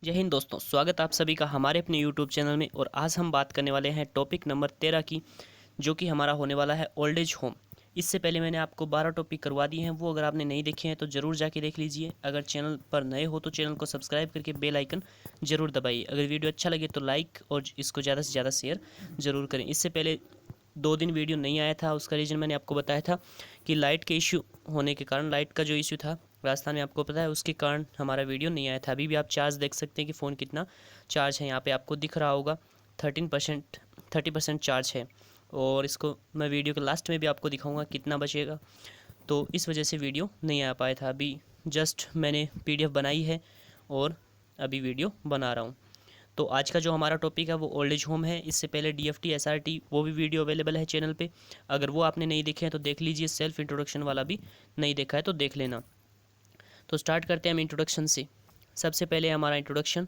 जय हिंद दोस्तों, स्वागत आप सभी का हमारे अपने यूट्यूब चैनल में। और आज हम बात करने वाले हैं टॉपिक नंबर 13 की, जो कि हमारा होने वाला है ओल्ड एज होम। इससे पहले मैंने आपको 12 टॉपिक करवा दिए हैं, वो अगर आपने नहीं देखे हैं तो ज़रूर जाके देख लीजिए। अगर चैनल पर नए हो तो चैनल को सब्सक्राइब करके बेल आइकन ज़रूर दबाइए। अगर वीडियो अच्छा लगे तो लाइक और इसको ज़्यादा से ज़्यादा शेयर ज़रूर करें। इससे पहले 2 दिन वीडियो नहीं आया था, उसका रीज़न मैंने आपको बताया था कि लाइट के इशू होने के कारण, लाइट का जो इशू था राजस्थान में आपको पता है, उसके कारण हमारा वीडियो नहीं आया था। अभी भी आप चार्ज देख सकते हैं कि फ़ोन कितना चार्ज है, यहाँ पे आपको दिख रहा होगा 30% चार्ज है। और इसको मैं वीडियो के लास्ट में भी आपको दिखाऊंगा कितना बचेगा। तो इस वजह से वीडियो नहीं आ पाया था। अभी जस्ट मैंने PDF बनाई है और अभी वीडियो बना रहा हूँ। तो आज का जो हमारा टॉपिक है वो ओल्ड एज होम है। इससे पहले DFT SRT वो भी वीडियो अवेलेबल है चैनल पे। अगर वो आपने नहीं देखे हैं तो देख लीजिए। सेल्फ इंट्रोडक्शन वाला भी नहीं देखा है तो देख लेना। तो स्टार्ट करते हैं हम इंट्रोडक्शन से। सबसे पहले हमारा introduction,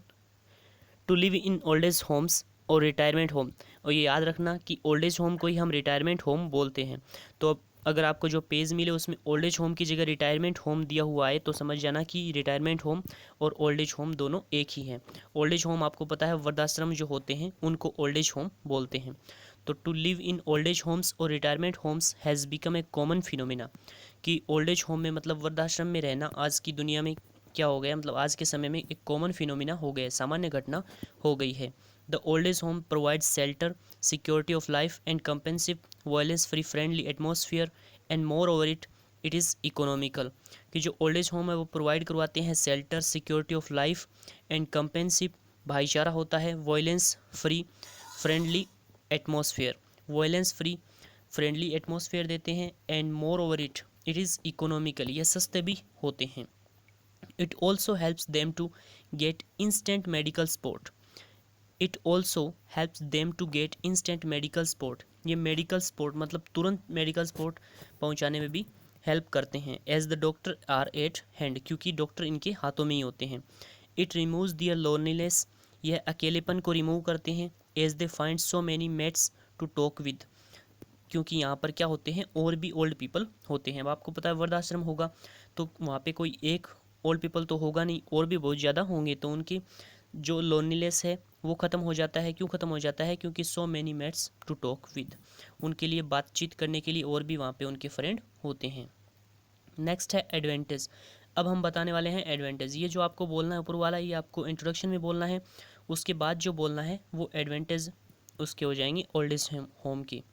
to live in old age homes और रिटायरमेंट होम। और ये याद रखना कि ओल्ड एज होम को ही हम रिटायरमेंट होम बोलते हैं। तो अब अगर आपको जो पेज मिले उसमें ओल्ड एज होम की जगह रिटायरमेंट होम दिया हुआ है तो समझ जाना कि रिटायरमेंट होम और ओल्ड एज होम दोनों एक ही हैं। ओल्ड एज होम आपको पता है वृद्धाश्रम जो होते हैं उनको ओल्ड एज होम बोलते हैं। तो to live in old age homes और retirement homes has become a common phenomena, कि ओल्ड एज होम में मतलब वृद्धाश्रम में रहना आज की दुनिया में क्या हो गया, मतलब आज के समय में एक कॉमन फिनोमिना हो गया है, सामान्य घटना हो गई है। The old age home provides shelter, security of life and comprehensive violence free friendly atmosphere and moreover it is economical. कि जो ओल्ड एज होम है वो प्रोवाइड करवाते हैं shelter, security of life and comprehensive, भाईचारा होता है, violence free friendly atmosphere, violence free friendly atmosphere देते हैं, and moreover it is economical, ये सस्ते भी होते हैं। It also helps them to get instant medical support. It also helps them to get instant medical support. ये medical support मतलब तुरंत मेडिकल सपोर्ट पहुंचाने में भी हेल्प करते हैं। As the doctor are at hand, क्योंकि डॉक्टर इनके हाथों में ही होते हैं। इट रिमूव्स दियर लोनलीनेस, यह अकेलेपन को रिमूव करते हैं। As they find so many mates to talk with, क्योंकि यहाँ पर क्या होते हैं और भी ओल्ड पीपल होते हैं। अब आपको पता है वृद्धाश्रम होगा तो वहाँ पे कोई एक ओल्ड पीपल तो होगा नहीं, और भी बहुत ज़्यादा होंगे, तो उनकी जो लोनलीनेस है वो ख़त्म हो जाता है। क्यों ख़त्म हो जाता है? क्योंकि so many mates to talk with, उनके लिए बातचीत करने के लिए और भी वहाँ पे उनके फ्रेंड होते हैं। नेक्स्ट है एडवांटेज। अब हम बताने वाले हैं एडवांटेज। ये जो आपको बोलना है ऊपर वाला, ये आपको इंट्रोडक्शन में बोलना है, उसके बाद जो बोलना है वो एडवांटेज उसके हो जाएंगे ओल्ड एज होम की।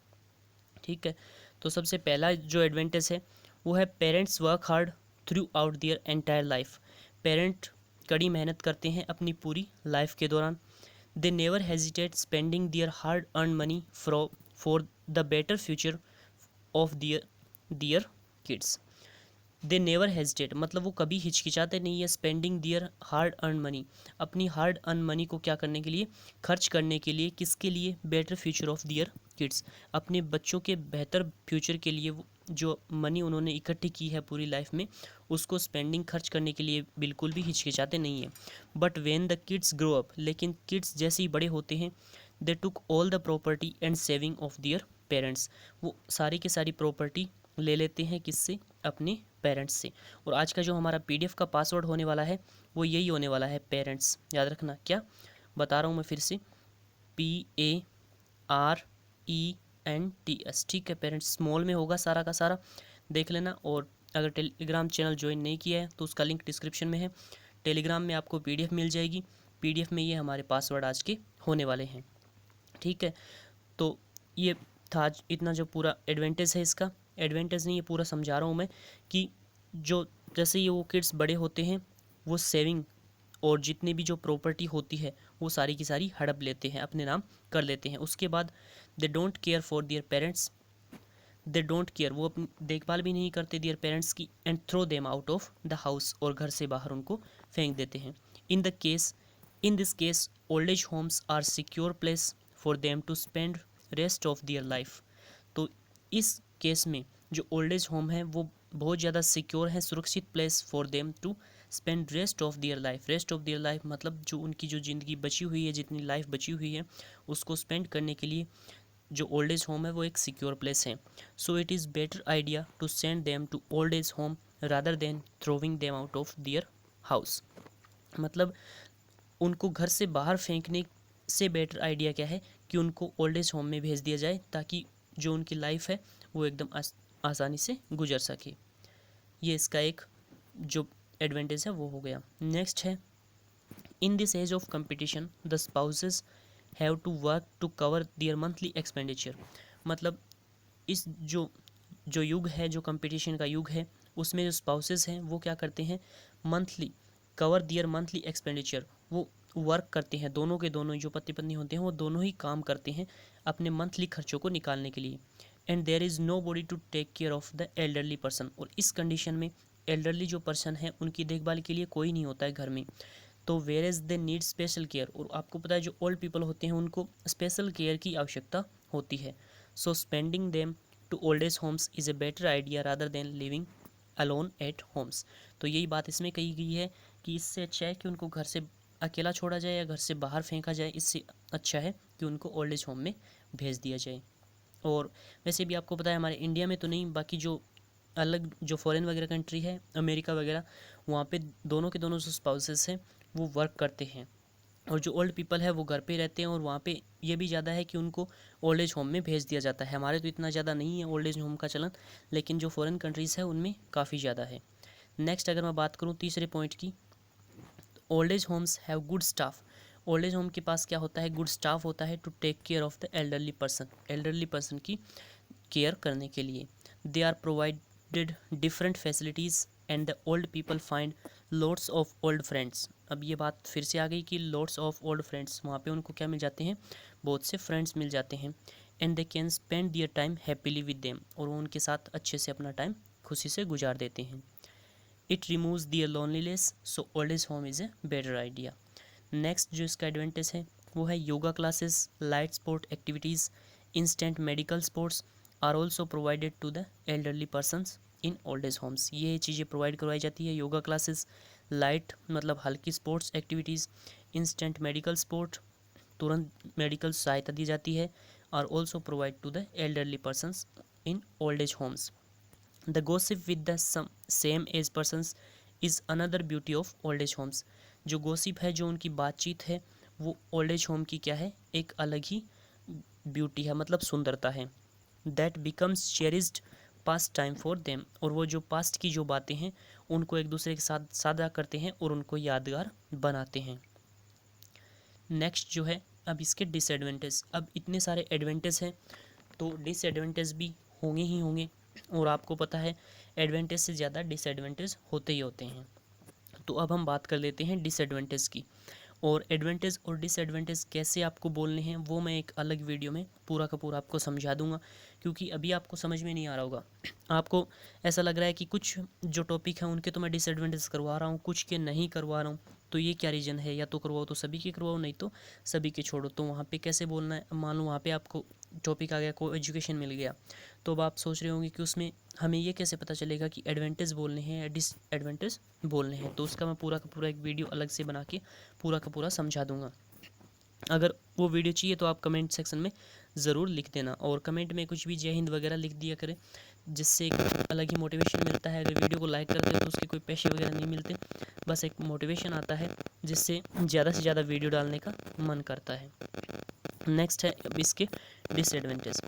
ठीक है, तो सबसे पहला जो एडवांटेज है वो है parents work hard throughout their entire life. Parent कड़ी मेहनत करते हैं अपनी पूरी लाइफ के दौरान। They never hesitate spending their hard earn money for the better future of their their kids. They never hesitate मतलब वो कभी हिचकिचाते नहीं है, spending their hard earn money, अपनी हार्ड अर्न मनी को क्या करने के लिए, खर्च करने के लिए। किसके लिए? Better future of their kids, अपने बच्चों के बेहतर फ्यूचर के लिए जो मनी उन्होंने इकट्ठी की है पूरी लाइफ में, उसको स्पेंडिंग खर्च करने के लिए बिल्कुल भी हिचकिचाते नहीं है। But when the kids grow up, लेकिन किड्स जैसे ही बड़े होते हैं, they took all the property and saving of their parents, वो सारी की सारी प्रॉपर्टी ले लेते हैं। किससे? अपने पेरेंट्स से। और आज का जो हमारा PDF का पासवर्ड होने वाला है वो यही होने वाला है, पेरेंट्स। याद रखना, क्या बता रहा हूँ मैं फिर से, PARENTS। ठीक है, पेरेंट्स स्मॉल में होगा सारा का सारा, देख लेना। और अगर टेलीग्राम चैनल ज्वाइन नहीं किया है तो उसका लिंक डिस्क्रिप्शन में है। टेलीग्राम में आपको PDF मिल जाएगी, PDF में ये हमारे पासवर्ड आज के होने वाले हैं। ठीक है, तो ये था इतना जो पूरा एडवांटेज है इसका। एडवांटेज नहीं, ये पूरा समझा रहा हूँ मैं कि जो जैसे ये वो किड्स बड़े होते हैं वो सेविंग और जितनी भी जो प्रॉपर्टी होती है वो सारी की सारी हड़प लेते हैं, अपने नाम कर लेते हैं। उसके बाद they don't care for their parents, they don't care वो अपनी देखभाल भी नहीं करते दियर पेरेंट्स की, and throw them out of the house, और घर से बाहर उनको फेंक देते हैं। In this case old age homes are secure place for them to spend rest of their life. तो इस केस में जो ओल्ड एज होम है वो बहुत ज़्यादा सिक्योर है, सुरक्षित place for them to spend rest of their life. Rest of their life मतलब जो उनकी जो ज़िंदगी बची हुई है, जितनी लाइफ बची हुई है उसको स्पेंड करने के लिए जो ओल्ड एज होम है वो एक सिक्योर प्लेस है। So it is better idea to send them to old age home rather than throwing them out of their house. मतलब उनको घर से बाहर फेंकने से बेटर आइडिया क्या है कि उनको ओल्ड एज होम में भेज दिया जाए, ताकि जो उनकी लाइफ है वो एकदम आसानी से गुजर सके। ये इसका एक जो एडवांटेज है वो हो गया। नेक्स्ट है, in this age of competition the spouses have to work to cover their monthly expenditure. मतलब इस जो जो युग है, जो कंपटीशन का युग है, उसमें जो स्पाउसेस हैं वो क्या करते हैं, monthly cover their monthly expenditure, वो वर्क करते हैं, दोनों के दोनों जो पति पत्नी होते हैं वो दोनों ही काम करते हैं अपने मंथली खर्चों को निकालने के लिए। And there is nobody to take care of the elderly person. और इस कंडीशन में एल्डरली जो पर्सन है उनकी देखभाल के लिए कोई नहीं होता है घर में, तो whereas they need special care. और आपको पता है जो ओल्ड पीपल होते हैं उनको स्पेशल केयर की आवश्यकता होती है। So spending them to old age homes is a better idea rather than living alone at homes. तो यही बात इसमें कही गई है कि इससे अच्छा है कि उनको घर से अकेला छोड़ा जाए या घर से बाहर फेंका जाए, इससे अच्छा है कि उनको ओल्ड एज होम में भेज दिया जाए। और वैसे भी आपको पता है हमारे इंडिया में तो नहीं, बाकी जो अलग जो फॉरेन वगैरह कंट्री है, अमेरिका वगैरह, वहाँ पे दोनों के दोनों जो स्पाउसेस हैं वो वर्क करते हैं, और जो ओल्ड पीपल है वो घर पे रहते हैं। और वहाँ पे ये भी ज़्यादा है कि उनको ओल्ड एज होम में भेज दिया जाता है। हमारे तो इतना ज़्यादा नहीं है ओल्ड एज होम का चलन, लेकिन जो फॉरेन कंट्रीज़ है उनमें काफ़ी ज़्यादा है। नेक्स्ट अगर मैं बात करूँ तीसरे पॉइंट की, old age homes have good staff. Old age home के पास क्या होता है, गुड स्टाफ होता है to take care of the elderly person, elderly person की केयर करने के लिए। They are provided different facilities and the old people find loads of old friends. अब ये बात फिर से आ गई कि लोड्स ऑफ ओल्ड फ्रेंड्स, वहाँ पे उनको क्या मिल जाते हैं, बहुत से फ्रेंड्स मिल जाते हैं। And they can spend their time happily with them, और वो उनके साथ अच्छे से अपना टाइम खुशी से गुजार देते हैं। It removes their loneliness, so old age home is a better idea. Next जो इसका एडवांटेज है वो है yoga classes, light sport activities, instant medical supports are also provided to the elderly persons in old age homes. ये चीज़ें provide करवाई जाती है, योगा क्लासेस, लाइट मतलब हल्की sports activities, instant medical support तुरंत मेडिकल सहायता दी जाती है, और also provide to the elderly persons in old age homes. The gossip with the same age persons is another beauty of old age homes. जो gossip है, जो उनकी बातचीत है, वो ओल्ड एज होम की क्या है, एक अलग ही ब्यूटी है, मतलब सुंदरता है। That becomes cherished past time for them. और वो जो पास्ट की जो बातें हैं उनको एक दूसरे के साथ साझा करते हैं और उनको यादगार बनाते हैं। नेक्स्ट जो है, अब इसके डिसएडवांटेज। अब इतने सारे एडवांटेज हैं तो डिसएडवांटेज भी होंगे ही होंगे, और आपको पता है एडवांटेज से ज़्यादा डिसएडवांटेज होते ही होते हैं। तो अब हम बात कर लेते हैं डिसएडवांटेज की, और एडवांटेज और डिसएडवांटेज कैसे आपको बोलने हैं वो मैं एक अलग वीडियो में पूरा का पूरा आपको समझा दूंगा, क्योंकि अभी आपको समझ में नहीं आ रहा होगा। आपको ऐसा लग रहा है कि कुछ जो टॉपिक हैं उनके तो मैं डिसएडवांटेज करवा रहा हूँ, कुछ के नहीं करवा रहा हूँ, तो ये क्या रीज़न है, या तो करवाओ तो सभी के करवाओ, नहीं तो सभी के छोड़ो। तो वहाँ पे कैसे बोलना है, मान लो वहाँ पे आपको टॉपिक आ गया, को एजुकेशन मिल गया, तो अब आप सोच रहे होंगे कि उसमें हमें ये कैसे पता चलेगा कि एडवांटेज बोलने हैं या डिसएडवांटेज बोलने हैं। तो उसका मैं पूरा का पूरा एक वीडियो अलग से बना के पूरा का पूरा समझा दूंगा। अगर वो वीडियो चाहिए तो आप कमेंट सेक्शन में ज़रूर लिख देना, और कमेंट में कुछ भी जय हिंद वगैरह लिख दिया करें, जिससे एक अलग ही मोटिवेशन मिलता है। अगर वीडियो को लाइक करते हैं तो उसके कोई पैसे वगैरह नहीं मिलते, बस एक मोटिवेशन आता है जिससे ज़्यादा से ज़्यादा वीडियो डालने का मन करता है। नेक्स्ट है अब इसके disadvantage.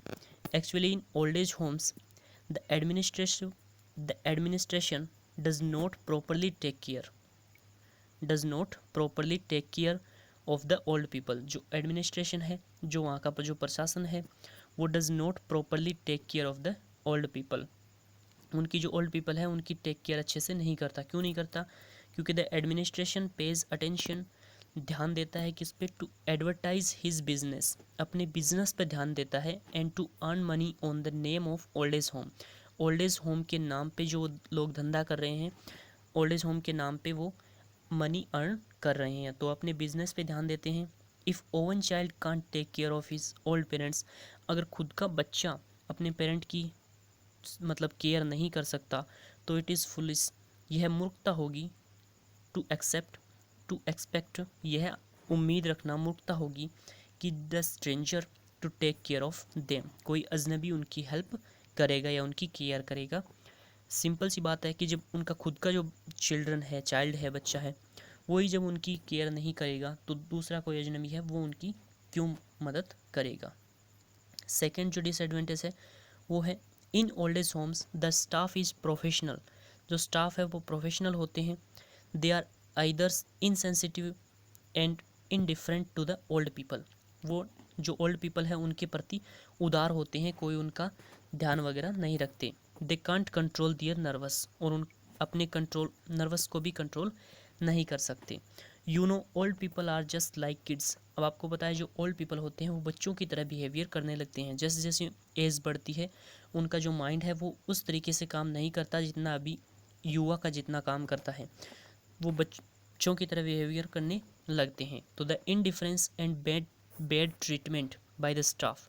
Actually in old age homes the administration does not properly take care of the old people. जो एडमिनिस्ट्रेशन है, जो वहाँ का जो प्रशासन है, वो does not properly take care of the old people. उनकी जो ओल्ड पीपल है उनकी टेक केयर अच्छे से नहीं करता। क्यों नहीं करता, क्योंकि द एडमिनिस्ट्रेशन पेज अटेंशन, ध्यान देता है किस पे, टू एडवर्टाइज हिज बिजनेस, अपने बिजनेस पे ध्यान देता है, and to earn money on the name of old age home. Old age home के नाम पे जो लोग धंधा कर रहे हैं, ओल्ड एज होम के नाम पे वो मनी अर्न कर रहे हैं, तो अपने बिजनेस पे ध्यान देते हैं। If own child can't take care of his old parents, अगर खुद का बच्चा अपने पेरेंट की मतलब केयर नहीं कर सकता तो इट इज़ फुलिश, यह मूर्खता होगी। टू एक्सपेक्ट, यह उम्मीद रखना, मूर्खता होगी कि the stranger to take care of them, कोई अजनबी उनकी हेल्प करेगा या उनकी केयर करेगा। सिंपल सी बात है कि जब उनका खुद का जो चिल्ड्रन है, चाइल्ड है, बच्चा है, वही जब उनकी केयर नहीं करेगा तो दूसरा कोई अजनबी है वो उनकी क्यों मदद करेगा। सेकंड जो डिसएडवांटेज है वो है in old age homes the staff is professional. जो स्टाफ है वो प्रोफेशनल होते हैं। They are either insensitive and indifferent to the old people. वो जो ओल्ड पीपल है उनके प्रति उदार होते हैं, कोई उनका ध्यान वगैरह नहीं रखते। They can't control their nerves, और उन अपने कंट्रोल नर्वस को भी कंट्रोल नहीं कर सकते। You know old people are just like kids. अब आपको पता है जो ओल्ड पीपल होते हैं वो बच्चों की तरह बिहेवियर करने लगते हैं। जैसे जैसे एज बढ़ती है उनका जो माइंड है वो उस तरीके से काम नहीं करता जितना अभी युवा का जितना काम करता है। वो बच्चों की तरह बिहेवियर करने लगते हैं। तो the indifference and bad treatment by the staff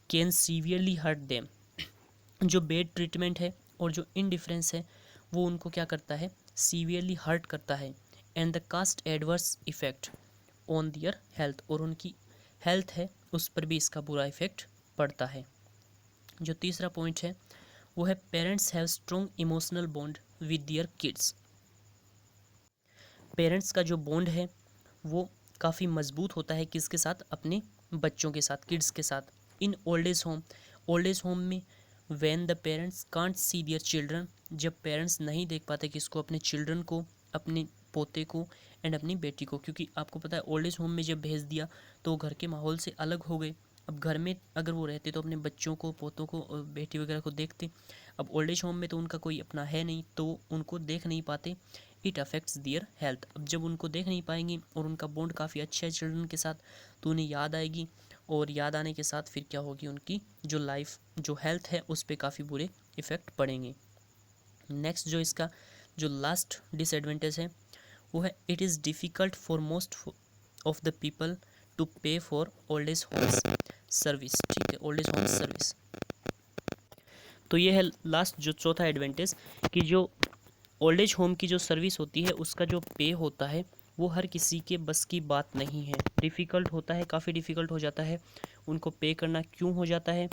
can severely hurt them. जो बैड ट्रीटमेंट है और जो इनडिफरेंस है वो उनको क्या करता है, सीवियरली हर्ट करता है। And the cast adverse effect on their health, और उनकी हेल्थ है उस पर भी इसका बुरा इफेक्ट पड़ता है। जो तीसरा पॉइंट है वो है parents have strong emotional bond with their kids. Parents का जो बॉन्ड है वो काफ़ी मजबूत होता है किसके साथ, अपने बच्चों के साथ, किड्स के साथ। इन ओल्ड एज होम में when the parents can't see their children, जब पेरेंट्स नहीं देख पाते किसको, अपने चिल्ड्रन को, अपने पोते को एंड अपनी बेटी को। क्योंकि आपको पता है ओल्ड एज होम में जब भेज दिया तो घर के माहौल से अलग हो गए। अब घर में अगर वो रहते तो अपने बच्चों को, पोतों को और बेटी वगैरह को देखते। अब ओल्ड एज होम में तो उनका कोई अपना है नहीं तो उनको देख नहीं पाते। It affects their health. अब जब उनको देख नहीं पाएंगे और उनका बॉन्ड काफ़ी अच्छा है चिल्ड्रन के साथ तो उन्हें याद आएगी, और याद आने के साथ फिर क्या होगी, उनकी जो लाइफ, जो हेल्थ है उस पर काफ़ी बुरे इफ़ेक्ट पड़ेंगे। नेक्स्ट जो इसका जो लास्ट डिसएडवांटेज है वो है it is difficult for most of the people to pay for old age homes service. ठीक है, ओल्ड एज होम्स सर्विस। तो ये है लास्ट जो चौथा एडवांटेज कि जो ओल्ड एज होम की जो सर्विस होती है उसका जो पे होता है वो हर किसी के बस की बात नहीं है। डिफ़िकल्ट होता है, काफ़ी डिफ़िकल्ट हो जाता है उनको पे करना। क्यों हो जाता है,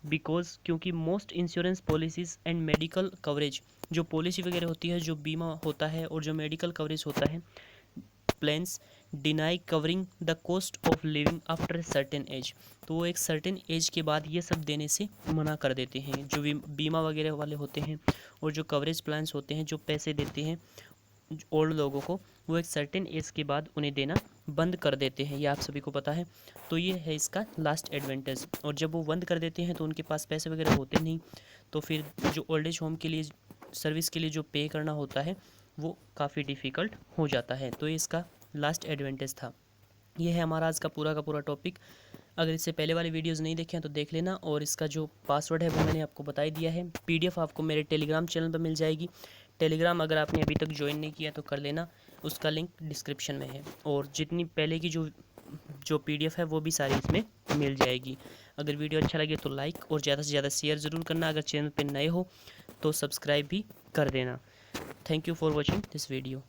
बिकॉज क्योंकि most insurance policies and medical coverage, जो पॉलिसी वगैरह होती है, जो बीमा होता है और जो मेडिकल कवरेज होता है, plans deny covering the cost of living after certain age. तो वो एक सर्टेन एज के बाद ये सब देने से मना कर देते हैं। जो बीमा वगैरह वाले होते हैं और जो कवरेज प्लान्स होते हैं जो पैसे देते हैं ओल्ड लोगों को, वो एक सर्टेन एज के बाद उन्हें देना बंद कर देते हैं। ये आप सभी को पता है। तो ये है इसका लास्ट एडवांटेज। और जब वो बंद कर देते हैं तो उनके पास पैसे वगैरह होते नहीं, तो फिर जो ओल्ड एज होम के लिए सर्विस के लिए जो पे करना होता है वो काफ़ी डिफ़िकल्ट हो जाता है। तो ये इसका लास्ट एडवांटेज था। ये है हमारा आज का पूरा टॉपिक। अगर इससे पहले वाली वीडियोस नहीं देखे हैं तो देख लेना, और इसका जो पासवर्ड है वो मैंने आपको बता ही दिया है। पीडीएफ आपको मेरे टेलीग्राम चैनल पर मिल जाएगी। टेलीग्राम अगर आपने अभी तक ज्वाइन नहीं किया तो कर लेना, उसका लिंक डिस्क्रिप्शन में है। और जितनी पहले की जो पीडीएफ है वो भी सारी इसमें मिल जाएगी। अगर वीडियो अच्छा लगे तो लाइक और ज़्यादा से ज़्यादा शेयर ज़रूर करना। अगर चैनल पर नए हो तो सब्सक्राइब भी कर देना। Thank you for watching this video.